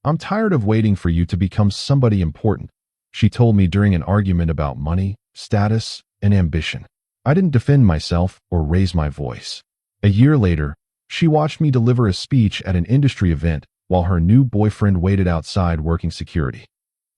I'm tired of waiting for you to become somebody important, she told me during an argument about money, status, and ambition. I didn't defend myself or raise my voice. A year later, she watched me deliver a speech at an industry event while her new boyfriend waited outside working security.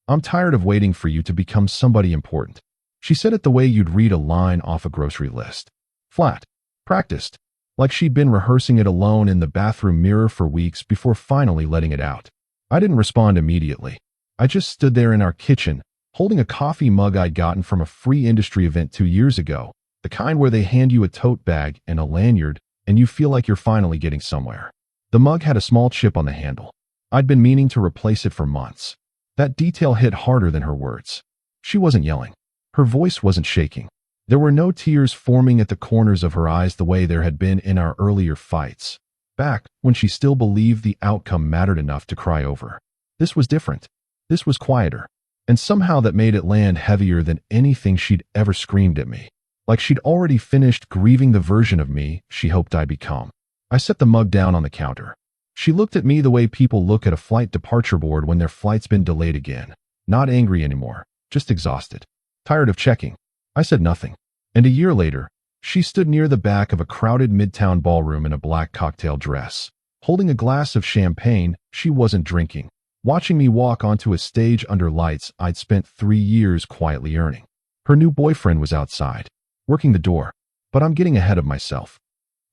I'm tired of waiting for you to become somebody important. She said it the way you'd read a line off a grocery list. Flat. Practiced. Like she'd been rehearsing it alone in the bathroom mirror for weeks before finally letting it out. I didn't respond immediately. I just stood there in our kitchen, holding a coffee mug I'd gotten from a free industry event 2 years ago, the kind where they hand you a tote bag and a lanyard, and you feel like you're finally getting somewhere. The mug had a small chip on the handle. I'd been meaning to replace it for months. That detail hit harder than her words. She wasn't yelling. Her voice wasn't shaking. There were no tears forming at the corners of her eyes the way there had been in our earlier fights, back when she still believed the outcome mattered enough to cry over. This was different. This was quieter. And somehow that made it land heavier than anything she'd ever screamed at me. Like she'd already finished grieving the version of me she hoped I'd become. I set the mug down on the counter. She looked at me the way people look at a flight departure board when their flight's been delayed again. Not angry anymore, just exhausted. Tired of checking. I said nothing. And a year later, she stood near the back of a crowded midtown ballroom in a black cocktail dress, holding a glass of champagne she wasn't drinking, watching me walk onto a stage under lights I'd spent 3 years quietly earning. Her new boyfriend was outside, working the door, but I'm getting ahead of myself.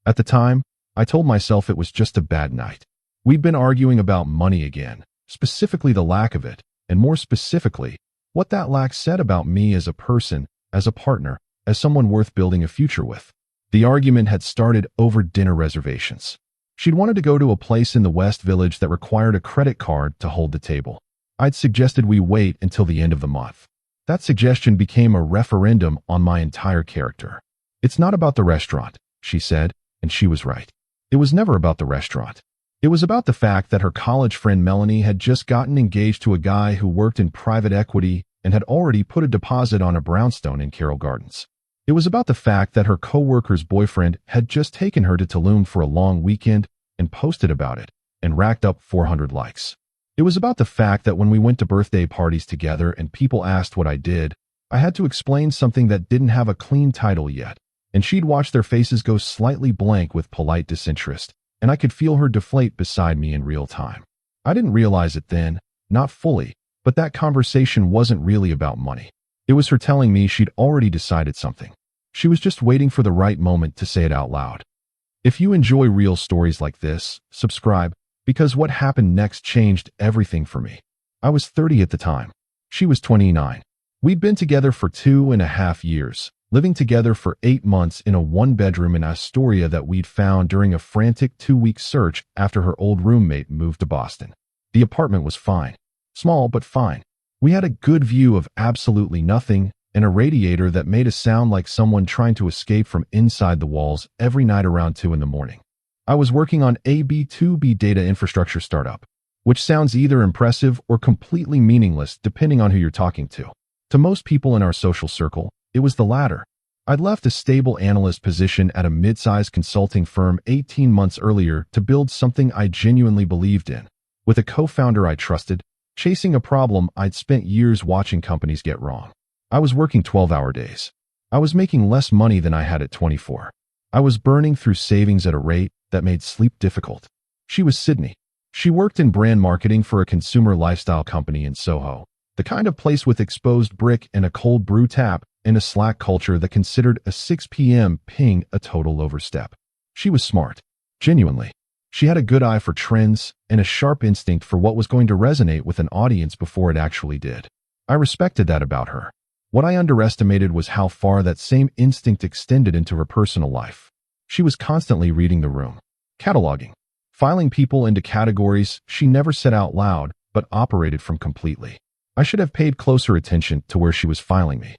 At the time, I told myself it was just a bad night. We'd been arguing about money again, specifically the lack of it, and more specifically, what that lack said about me as a person, as a partner, as someone worth building a future with. The argument had started over dinner reservations. She'd wanted to go to a place in the West Village that required a credit card to hold the table. I'd suggested we wait until the end of the month. That suggestion became a referendum on my entire character. It's not about the restaurant, she said, and she was right. It was never about the restaurant. It was about the fact that her college friend Melanie had just gotten engaged to a guy who worked in private equity and had already put a deposit on a brownstone in Carroll Gardens. It was about the fact that her coworker's boyfriend had just taken her to Tulum for a long weekend and posted about it and racked up 400 likes. It was about the fact that when we went to birthday parties together and people asked what I did, I had to explain something that didn't have a clean title yet, and she'd watch their faces go slightly blank with polite disinterest, and I could feel her deflate beside me in real time. I didn't realize it then, not fully, but that conversation wasn't really about money. It was her telling me she'd already decided something. She was just waiting for the right moment to say it out loud. If you enjoy real stories like this, subscribe, because what happened next changed everything for me. I was 30 at the time. She was 29. We'd been together for 2.5 years, living together for 8 months in a one-bedroom in Astoria that we'd found during a frantic 2-week search after her old roommate moved to Boston. The apartment was fine. Small, but fine. We had a good view of absolutely nothing and a radiator that made a sound like someone trying to escape from inside the walls every night around 2 in the morning. I was working on a B2B data infrastructure startup, which sounds either impressive or completely meaningless depending on who you're talking to. To most people in our social circle, it was the latter. I'd left a stable analyst position at a mid-sized consulting firm 18 months earlier to build something I genuinely believed in, with a co-founder I trusted, chasing a problem I'd spent years watching companies get wrong. I was working 12-hour days. I was making less money than I had at 24. I was burning through savings at a rate that made sleep difficult. She was Sydney. She worked in brand marketing for a consumer lifestyle company in Soho, the kind of place with exposed brick and a cold brew tap and a Slack culture that considered a 6 p.m. ping a total overstep. She was smart. Genuinely. She had a good eye for trends and a sharp instinct for what was going to resonate with an audience before it actually did. I respected that about her. What I underestimated was how far that same instinct extended into her personal life. She was constantly reading the room, cataloging, filing people into categories she never said out loud but operated from completely. I should have paid closer attention to where she was filing me.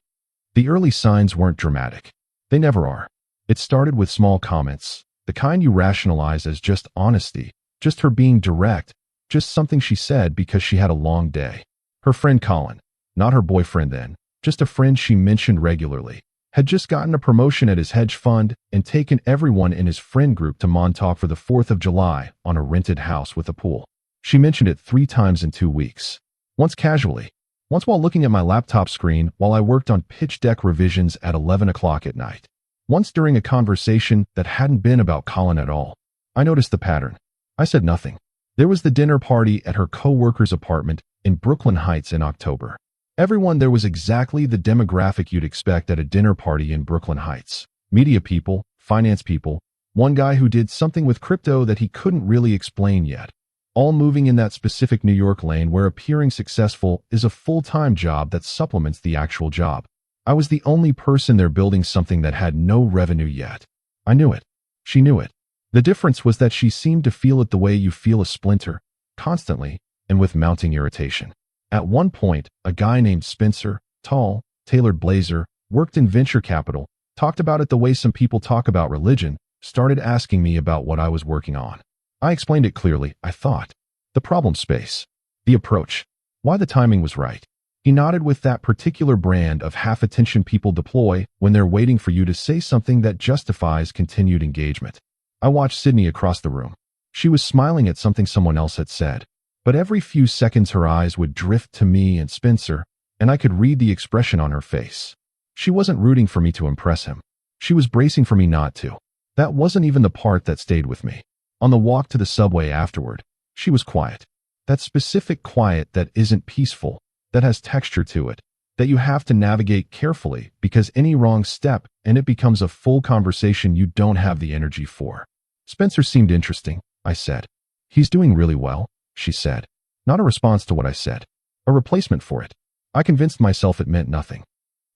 The early signs weren't dramatic. They never are. It started with small comments, the kind you rationalize as just honesty, just her being direct, just something she said because she had a long day. Her friend Colin, not her boyfriend then, just a friend she mentioned regularly, had just gotten a promotion at his hedge fund and taken everyone in his friend group to Montauk for the 4th of July on a rented house with a pool. She mentioned it 3 times in 2 weeks. Once casually. Once while looking at my laptop screen while I worked on pitch deck revisions at 11 o'clock at night. Once during a conversation that hadn't been about Colin at all. I noticed the pattern. I said nothing. There was the dinner party at her co-worker's apartment in Brooklyn Heights in October. Everyone there was exactly the demographic you'd expect at a dinner party in Brooklyn Heights. Media people, finance people, one guy who did something with crypto that he couldn't really explain yet. All moving in that specific New York lane where appearing successful is a full-time job that supplements the actual job. I was the only person there building something that had no revenue yet. I knew it. She knew it. The difference was that she seemed to feel it the way you feel a splinter, constantly, and with mounting irritation. At one point, a guy named Spencer, tall, tailored blazer, worked in venture capital, talked about it the way some people talk about religion, started asking me about what I was working on. I explained it clearly, I thought. The problem space. The approach. Why the timing was right. He nodded with that particular brand of half-attention people deploy when they're waiting for you to say something that justifies continued engagement. I watched Sydney across the room. She was smiling at something someone else had said. But every few seconds her eyes would drift to me and Spencer, and I could read the expression on her face. She wasn't rooting for me to impress him. She was bracing for me not to. That wasn't even the part that stayed with me. On the walk to the subway afterward, she was quiet. That specific quiet that isn't peaceful, that has texture to it, that you have to navigate carefully because any wrong step and it becomes a full conversation you don't have the energy for. Spencer seemed interesting, I said. He's doing really well, she said. Not a response to what I said. A replacement for it. I convinced myself it meant nothing.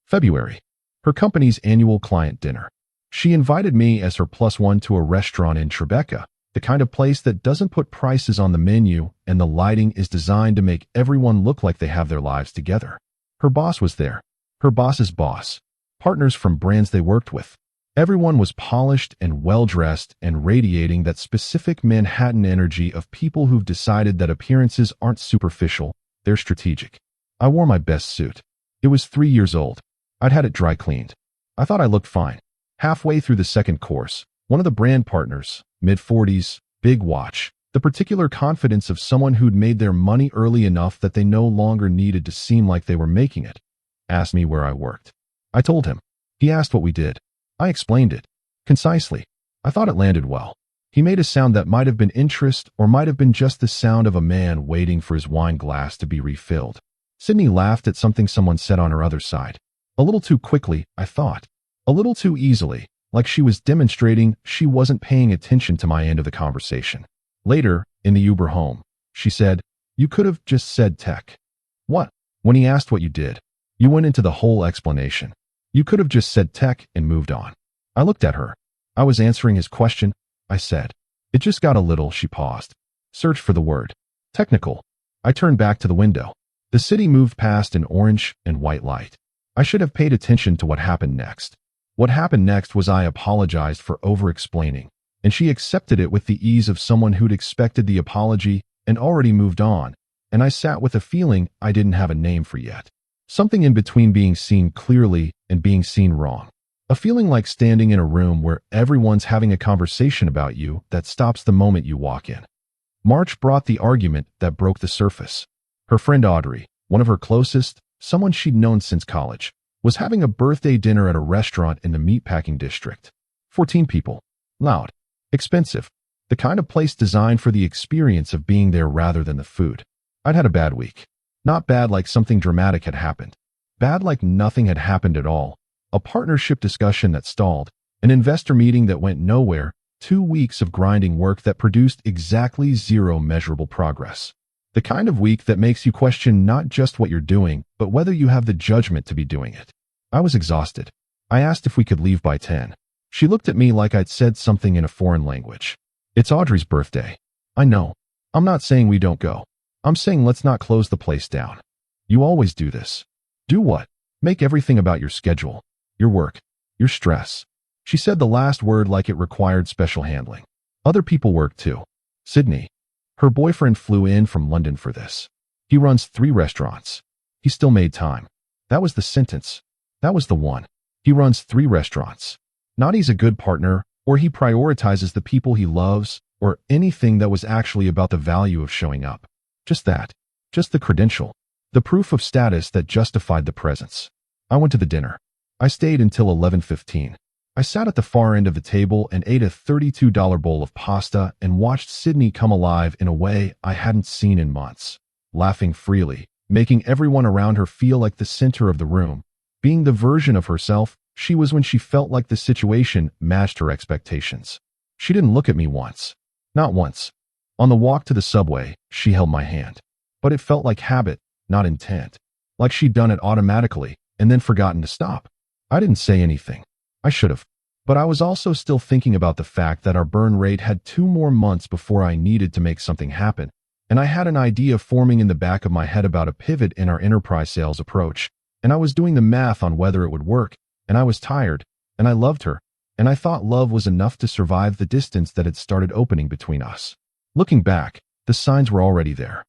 February. Her company's annual client dinner. She invited me as her +1 to a restaurant in Tribeca, the kind of place that doesn't put prices on the menu and the lighting is designed to make everyone look like they have their lives together. Her boss was there. Her boss's boss. Partners from brands they worked with. Everyone was polished and well-dressed and radiating that specific Manhattan energy of people who've decided that appearances aren't superficial, they're strategic. I wore my best suit. It was 3 years old. I'd had it dry cleaned. I thought I looked fine. Halfway through the second course, one of the brand partners, mid-40s, big watch, the particular confidence of someone who'd made their money early enough that they no longer needed to seem like they were making it, asked me where I worked. I told him. He asked what we did. I explained it. Concisely. I thought it landed well. He made a sound that might have been interest or might have been just the sound of a man waiting for his wine glass to be refilled. Sydney laughed at something someone said on her other side. A little too quickly, I thought. A little too easily, like she was demonstrating she wasn't paying attention to my end of the conversation. Later, in the Uber home, she said, "You could have just said tech." What? When he asked what you did, you went into the whole explanation. You could have just said tech and moved on. I looked at her. I was answering his question, I said. It just got a little, she paused. Searched for the word. Technical. I turned back to the window. The city moved past an orange and white light. I should have paid attention to what happened next. What happened next was I apologized for over-explaining, and she accepted it with the ease of someone who'd expected the apology and already moved on, and I sat with a feeling I didn't have a name for yet. Something in between being seen clearly and being seen wrong. A feeling like standing in a room where everyone's having a conversation about you that stops the moment you walk in. March brought the argument that broke the surface. Her friend Audrey, one of her closest, someone she'd known since college, was having a birthday dinner at a restaurant in the meatpacking district. 14 people. Loud. Expensive. The kind of place designed for the experience of being there rather than the food. I'd had a bad week. Not bad like something dramatic had happened. Bad like nothing had happened at all. A partnership discussion that stalled. An investor meeting that went nowhere. 2 weeks of grinding work that produced exactly 0 measurable progress. The kind of week that makes you question not just what you're doing, but whether you have the judgment to be doing it. I was exhausted. I asked if we could leave by 10. She looked at me like I'd said something in a foreign language. It's Audrey's birthday. I know. I'm not saying we don't go. I'm saying let's not close the place down. You always do this. Do what? Make everything about your schedule, your work, your stress. She said the last word like it required special handling. Other people work too. Sydney. Her boyfriend flew in from London for this. He runs 3 restaurants. He still made time. That was the sentence. That was the one. He runs 3 restaurants. Not he's a good partner, or he prioritizes the people he loves, or anything that was actually about the value of showing up. Just that. Just the credential. The proof of status that justified the presence. I went to the dinner. I stayed until 11:15. I sat at the far end of the table and ate a $32 bowl of pasta and watched Sydney come alive in a way I hadn't seen in months. Laughing freely, making everyone around her feel like the center of the room, being the version of herself she was when she felt like the situation matched her expectations. She didn't look at me once. Not once. On the walk to the subway, she held my hand. But it felt like habit, not intent. Like she'd done it automatically and then forgotten to stop. I didn't say anything. I should have. But I was also still thinking about the fact that our burn rate had 2 more months before I needed to make something happen, and I had an idea forming in the back of my head about a pivot in our enterprise sales approach, and I was doing the math on whether it would work, and I was tired, and I loved her, and I thought love was enough to survive the distance that had started opening between us. Looking back, the signs were already there.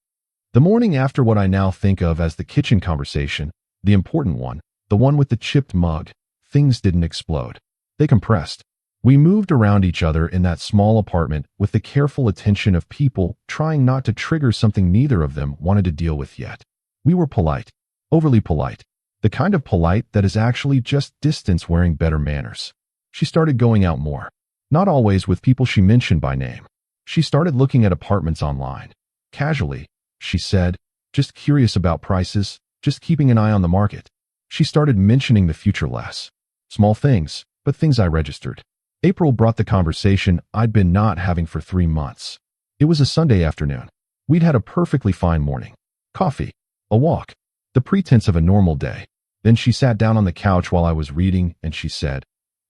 The morning after what I now think of as the kitchen conversation, the important one, the one with the chipped mug, things didn't explode. They compressed. We moved around each other in that small apartment with the careful attention of people trying not to trigger something neither of them wanted to deal with yet. We were polite. Overly polite. The kind of polite that is actually just distance wearing better manners. She started going out more. Not always with people she mentioned by name. She started looking at apartments online. Casually, she said, just curious about prices, just keeping an eye on the market. She started mentioning the future less. Small things, but things I registered. April brought the conversation I'd been not having for 3 months. It was a Sunday afternoon. We'd had a perfectly fine morning. Coffee. A walk. The pretense of a normal day. Then she sat down on the couch while I was reading and she said,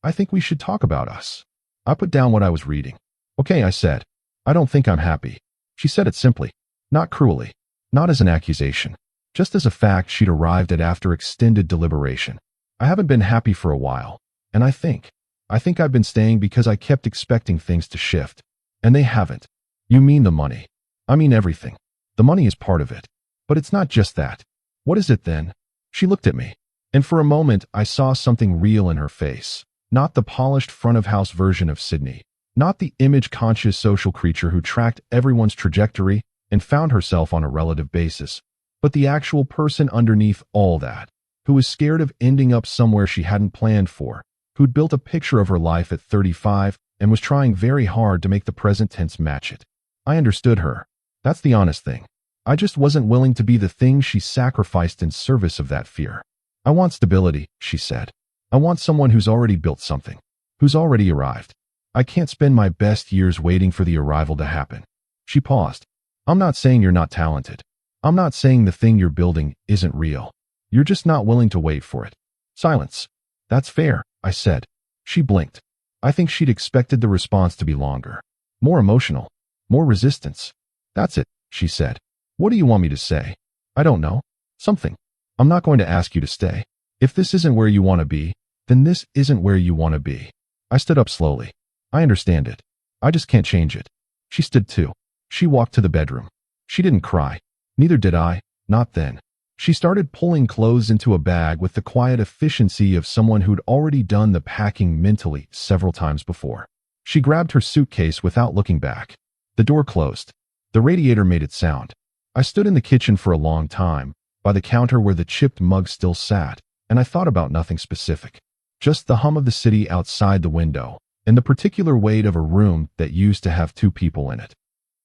I think we should talk about us. I put down what I was reading. Okay, I said. I don't think I'm happy. She said it simply. Not cruelly. Not as an accusation. Just as a fact she'd arrived at after extended deliberation. I haven't been happy for a while. And I think I've been staying because I kept expecting things to shift. And they haven't. You mean the money. I mean everything. The money is part of it. But it's not just that. What is it then? She looked at me. And for a moment, I saw something real in her face. Not the polished front-of-house version of Sydney. Not the image-conscious social creature who tracked everyone's trajectory and found herself on a relative basis. But the actual person underneath all that. Who was scared of ending up somewhere she hadn't planned for. Who'd built a picture of her life at 35 and was trying very hard to make the present tense match it. I understood her. That's the honest thing. I just wasn't willing to be the thing she sacrificed in service of that fear. I want stability, she said. I want someone who's already built something. Who's already arrived. I can't spend my best years waiting for the arrival to happen. She paused. I'm not saying you're not talented. I'm not saying the thing you're building isn't real. You're just not willing to wait for it. Silence. That's fair, I said. She blinked. I think she'd expected the response to be longer. More emotional. More resistance. That's it, she said. What do you want me to say? I don't know. Something. I'm not going to ask you to stay. If this isn't where you want to be, then this isn't where you want to be. I stood up slowly. I understand it. I just can't change it. She stood too. She walked to the bedroom. She didn't cry. Neither did I. Not then. She started pulling clothes into a bag with the quiet efficiency of someone who'd already done the packing mentally several times before. She grabbed her suitcase without looking back. The door closed. The radiator made its sound. I stood in the kitchen for a long time, by the counter where the chipped mug still sat, and I thought about nothing specific. Just the hum of the city outside the window, and the particular weight of a room that used to have 2 people in it.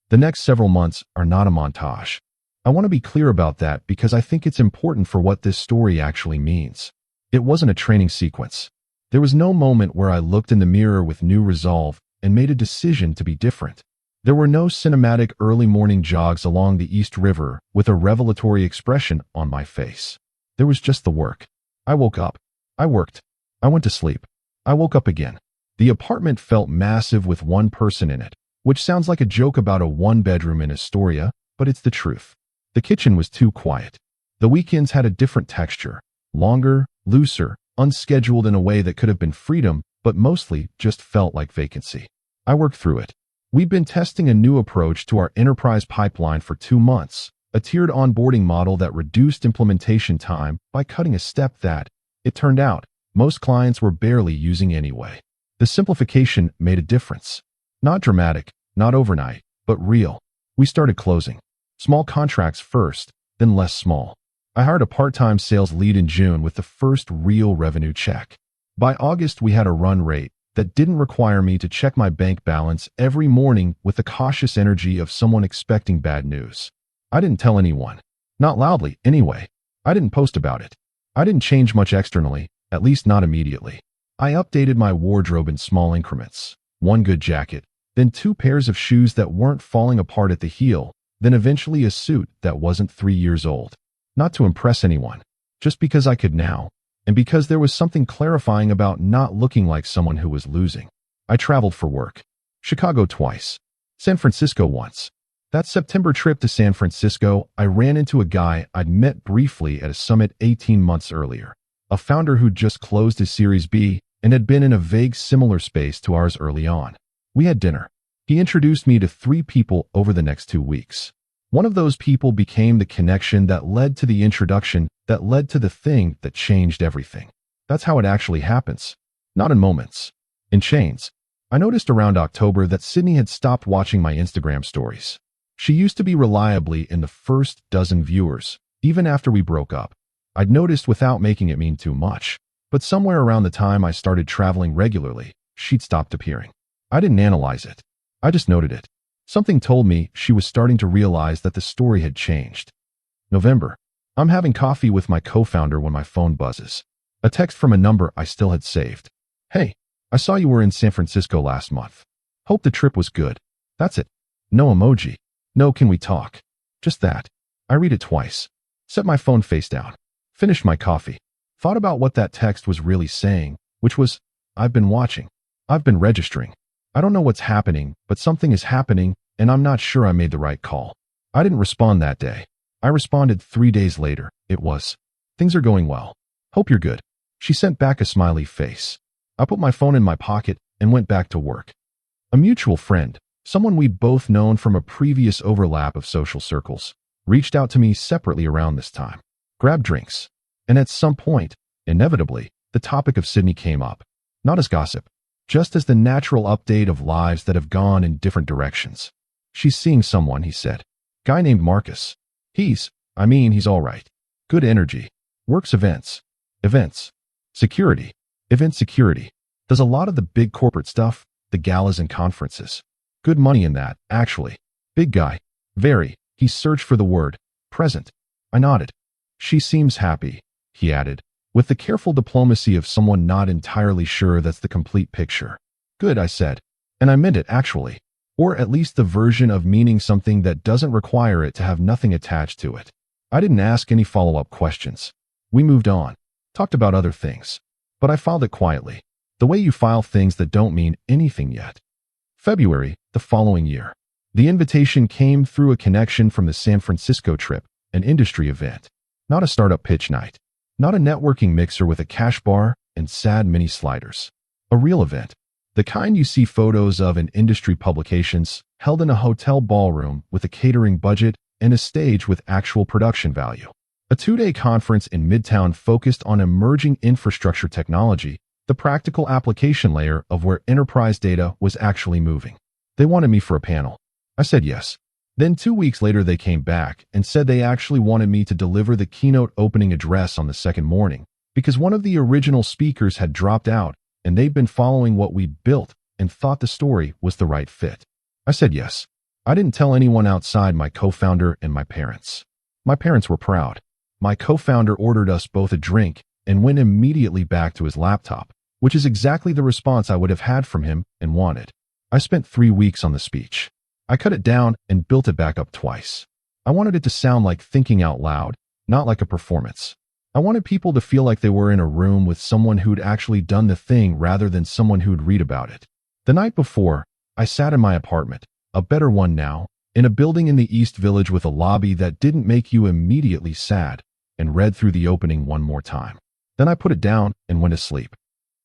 The next several months are not a montage. I want to be clear about that because I think it's important for what this story actually means. It wasn't a training sequence. There was no moment where I looked in the mirror with new resolve and made a decision to be different. There were no cinematic early morning jogs along the East River with a revelatory expression on my face. There was just the work. I woke up. I worked. I went to sleep. I woke up again. The apartment felt massive with 1 person in it, which sounds like a joke about a 1-bedroom in Astoria, but it's the truth. The kitchen was too quiet. The weekends had a different texture. Longer, looser, unscheduled in a way that could have been freedom, but mostly just felt like vacancy. I worked through it. We've been testing a new approach to our enterprise pipeline for 2 months, a tiered onboarding model that reduced implementation time by cutting a step that, it turned out, most clients were barely using anyway. The simplification made a difference. Not dramatic, Not overnight, but real. We started closing. Small contracts first, then less small. I hired a part-time sales lead in June with the first real revenue check. By August, we had a run rate that didn't require me to check my bank balance every morning with the cautious energy of someone expecting bad news. I didn't tell anyone. Not loudly, anyway. I didn't post about it. I didn't change much externally, at least not immediately. I updated my wardrobe in small increments. One good jacket, then 2 pairs of shoes that weren't falling apart at the heel, then eventually a suit that wasn't 3 years old. Not to impress anyone, just because I could now, and because there was something clarifying about not looking like someone who was losing. I traveled for work. Chicago twice. San Francisco once. That September trip to San Francisco, I ran into a guy I'd met briefly at a summit 18 months earlier. A founder who'd just closed his Series B and had been in a vague similar space to ours early on. We had dinner. He introduced me to 3 people over the next 2 weeks. One of those people became the connection that led to the introduction that led to the thing that changed everything. That's how it actually happens. Not in moments. In chains. I noticed around October that Sydney had stopped watching my Instagram stories. She used to be reliably in the first dozen viewers, even after we broke up. I'd noticed without making it mean too much. But somewhere around the time I started traveling regularly, she'd stopped appearing. I didn't analyze it. I just noted it. Something told me she was starting to realize that the story had changed. November. I'm having coffee with my co-founder when my phone buzzes. A text from a number I still had saved. Hey, I saw you were in San Francisco last month. Hope the trip was good. That's it. No emoji. No can we talk. Just that. I read it twice. Set my phone face down. Finished my coffee. Thought about what that text was really saying, which was, I've been watching. I've been registering. I don't know what's happening, but something is happening, and I'm not sure I made the right call. I didn't respond that day. I responded 3 days later. It was, things are going well. Hope you're good. She sent back a smiley face. I put my phone in my pocket and went back to work. A mutual friend, someone we'd both known from a previous overlap of social circles, reached out to me separately around this time. Grabbed drinks. And at some point, inevitably, the topic of Sydney came up. Not as gossip, just as the natural update of lives that have gone in different directions. She's seeing someone, he said. Guy named Marcus. He's all right. Good energy. Works events. Security. Event security. Does a lot of the big corporate stuff, the galas and conferences. Good money in that, actually. Big guy. Very. He searched for the word. Present. I nodded. She seems happy, he added, with the careful diplomacy of someone not entirely sure that's the complete picture. Good, I said. And I meant it, actually. Or at least the version of meaning something that doesn't require it to have nothing attached to it. I didn't ask any follow-up questions. We moved on. Talked about other things. But I filed it quietly. The way you file things that don't mean anything yet. February, the following year. The invitation came through a connection from the San Francisco trip, an industry event. Not a startup pitch night. Not a networking mixer with a cash bar and sad mini sliders. A real event. The kind you see photos of in industry publications, held in a hotel ballroom with a catering budget and a stage with actual production value. A 2-day conference in Midtown focused on emerging infrastructure technology, the practical application layer of where enterprise data was actually moving. They wanted me for a panel. I said yes. Then 2 weeks later they came back and said they actually wanted me to deliver the keynote opening address on the second morning because one of the original speakers had dropped out and they'd been following what we'd built and thought the story was the right fit. I said yes. I didn't tell anyone outside my co-founder and my parents. My parents were proud. My co-founder ordered us both a drink and went immediately back to his laptop, which is exactly the response I would have had from him and wanted. I spent 3 weeks on the speech. I cut it down and built it back up twice. I wanted it to sound like thinking out loud, not like a performance. I wanted people to feel like they were in a room with someone who'd actually done the thing rather than someone who'd read about it. The night before, I sat in my apartment, a better one now, in a building in the East Village with a lobby that didn't make you immediately sad, and read through the opening one more time. Then I put it down and went to sleep.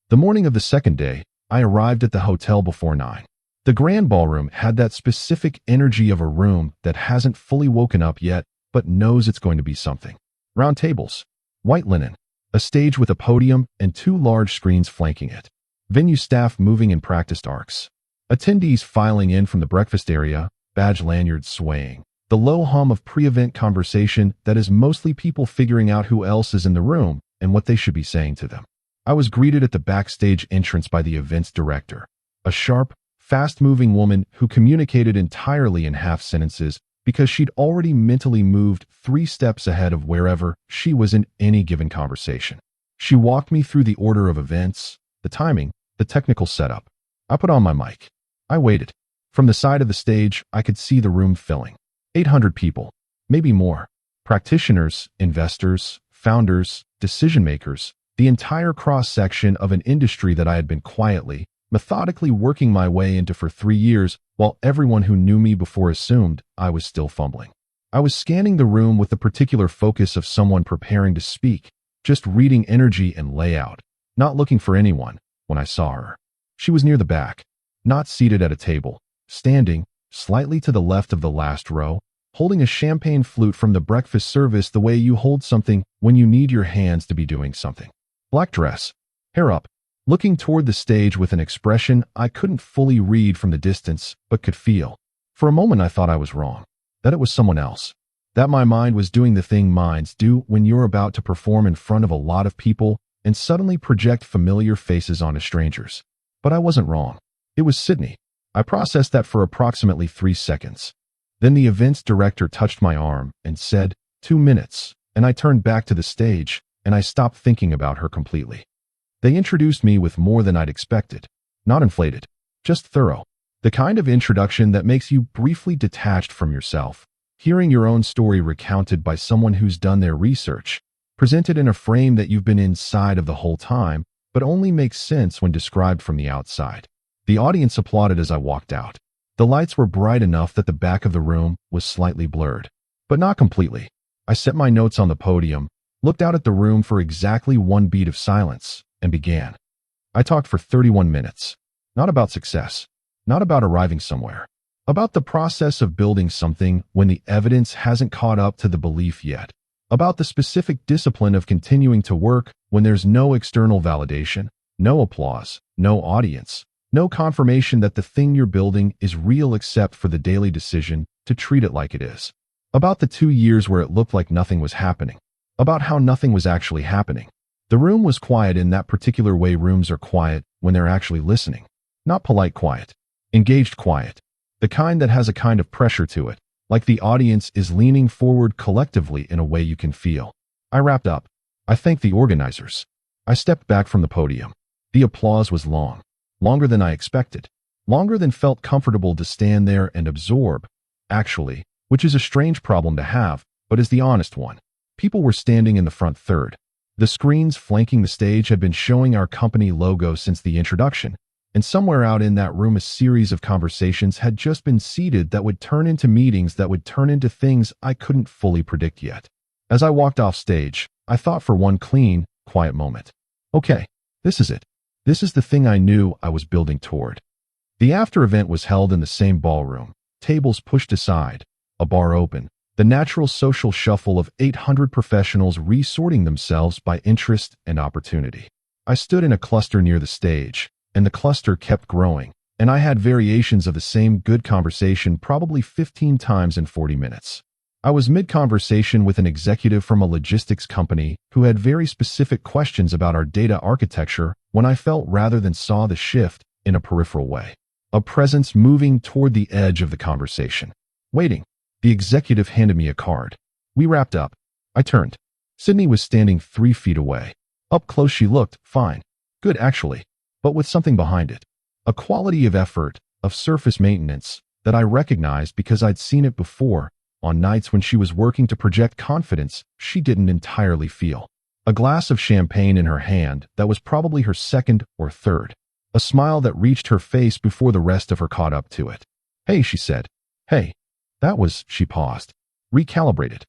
The morning of the second day, I arrived at the hotel before 9. The grand ballroom had that specific energy of a room that hasn't fully woken up yet, but knows it's going to be something. Round tables. White linen. A stage with a podium and 2 large screens flanking it. Venue staff moving in practiced arcs. Attendees filing in from the breakfast area, badge lanyards swaying. The low hum of pre-event conversation that is mostly people figuring out who else is in the room and what they should be saying to them. I was greeted at the backstage entrance by the event's director, a sharp, fast-moving woman who communicated entirely in half sentences because she'd already mentally moved 3 steps ahead of wherever she was in any given conversation. She walked me through the order of events, the timing, the technical setup. I put on my mic. I waited. From the side of the stage, I could see the room filling. 800 people, maybe more. Practitioners, investors, founders, decision-makers, the entire cross-section of an industry that I had been quietly, methodically working my way into for 3 years, while everyone who knew me before assumed I was still fumbling. I was scanning the room with the particular focus of someone preparing to speak, just reading energy and layout, not looking for anyone when I saw her. She was near the back, not seated at a table, standing, slightly to the left of the last row, holding a champagne flute from the breakfast service the way you hold something when you need your hands to be doing something. Black dress, hair up, looking toward the stage with an expression I couldn't fully read from the distance, but could feel. For a moment I thought I was wrong, that it was someone else, that my mind was doing the thing minds do when you're about to perform in front of a lot of people and suddenly project familiar faces onto strangers. But I wasn't wrong. It was Sydney. I processed that for approximately 3 seconds. Then the event's director touched my arm and said, 2 minutes, and I turned back to the stage, and I stopped thinking about her completely. They introduced me with more than I'd expected. Not inflated, just thorough. The kind of introduction that makes you briefly detached from yourself, hearing your own story recounted by someone who's done their research, presented in a frame that you've been inside of the whole time, but only makes sense when described from the outside. The audience applauded as I walked out. The lights were bright enough that the back of the room was slightly blurred, but not completely. I set my notes on the podium, looked out at the room for exactly 1 beat of silence, and began. I talked for 31 minutes. Not about success, not about arriving somewhere, about the process of building something when the evidence hasn't caught up to the belief yet, about the specific discipline of continuing to work when there's no external validation, no applause, no audience, no confirmation that the thing you're building is real except for the daily decision to treat it like it is. About the 2 years where it looked like nothing was happening. About how nothing was actually happening. The room was quiet in that particular way rooms are quiet when they're actually listening. Not polite quiet. Engaged quiet. The kind that has a kind of pressure to it, like the audience is leaning forward collectively in a way you can feel. I wrapped up. I thanked the organizers. I stepped back from the podium. The applause was long. Longer than I expected. Longer than felt comfortable to stand there and absorb, actually, which is a strange problem to have, but is the honest one. People were standing in the front third. The screens flanking the stage had been showing our company logo since the introduction, and somewhere out in that room a series of conversations had just been seeded that would turn into meetings that would turn into things I couldn't fully predict yet. As I walked off stage, I thought for one clean, quiet moment. Okay, this is it. This is the thing I knew I was building toward. The after event was held in the same ballroom, tables pushed aside, a bar open, the natural social shuffle of 800 professionals resorting themselves by interest and opportunity. I stood in a cluster near the stage, and the cluster kept growing, and I had variations of the same good conversation probably 15 times in 40 minutes. I was mid-conversation with an executive from a logistics company who had very specific questions about our data architecture when I felt rather than saw the shift in a peripheral way. A presence moving toward the edge of the conversation. Waiting. The executive handed me a card. We wrapped up. I turned. Sydney was standing 3 feet away. Up close she looked fine. Good actually, but with something behind it. A quality of effort, of surface maintenance, that I recognized because I'd seen it before, on nights when she was working to project confidence she didn't entirely feel. A glass of champagne in her hand that was probably her second or third. A smile that reached her face before the rest of her caught up to it. Hey, she said. Hey. That was, she paused. Recalibrated.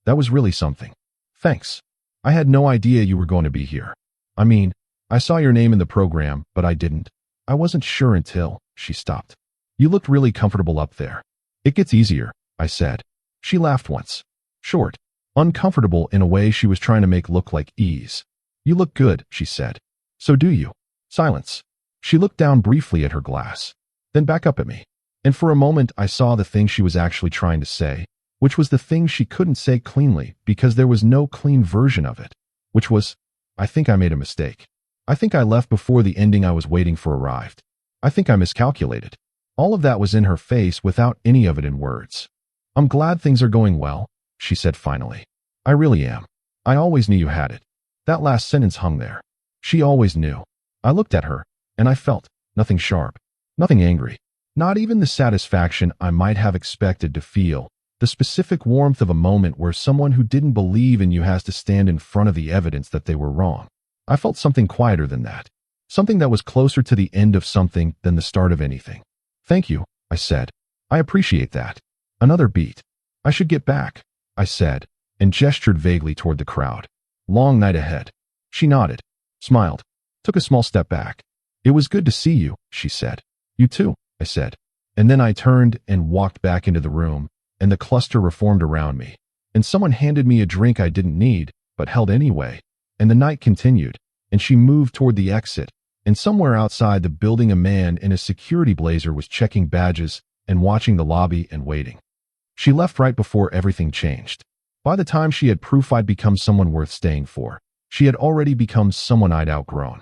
That was really something. Thanks. I had no idea you were going to be here. I mean, I saw your name in the program, but I didn't. I wasn't sure until, she stopped. You looked really comfortable up there. It gets easier, I said. She laughed once. Short. Uncomfortable in a way she was trying to make look like ease. You look good, she said. So do you. Silence. She looked down briefly at her glass. then back up at me. And for a moment, I saw the thing she was actually trying to say, which was the thing she couldn't say cleanly because there was no clean version of it, which was, I think I made a mistake. I think I left before the ending I was waiting for arrived. I think I miscalculated. All of that was in her face without any of it in words. I'm glad things are going well, she said finally. I really am. I always knew you had it. That last sentence hung there. She always knew. I looked at her, and I felt nothing sharp, nothing angry, not even the satisfaction I might have expected to feel, the specific warmth of a moment where someone who didn't believe in you has to stand in front of the evidence that they were wrong. I felt something quieter than that, something that was closer to the end of something than the start of anything. Thank you, I said. I appreciate that. Another beat. I should get back, I said, and gestured vaguely toward the crowd. Long night ahead. She nodded, smiled, took a small step back. It was good to see you, she said. You too, I said. And then I turned and walked back into the room, and the cluster reformed around me. And someone handed me a drink I didn't need, but held anyway. And the night continued, and she moved toward the exit, and somewhere outside the building a man in a security blazer was checking badges and watching the lobby and waiting. She left right before everything changed. By the time she had proof I'd become someone worth staying for, she had already become someone I'd outgrown.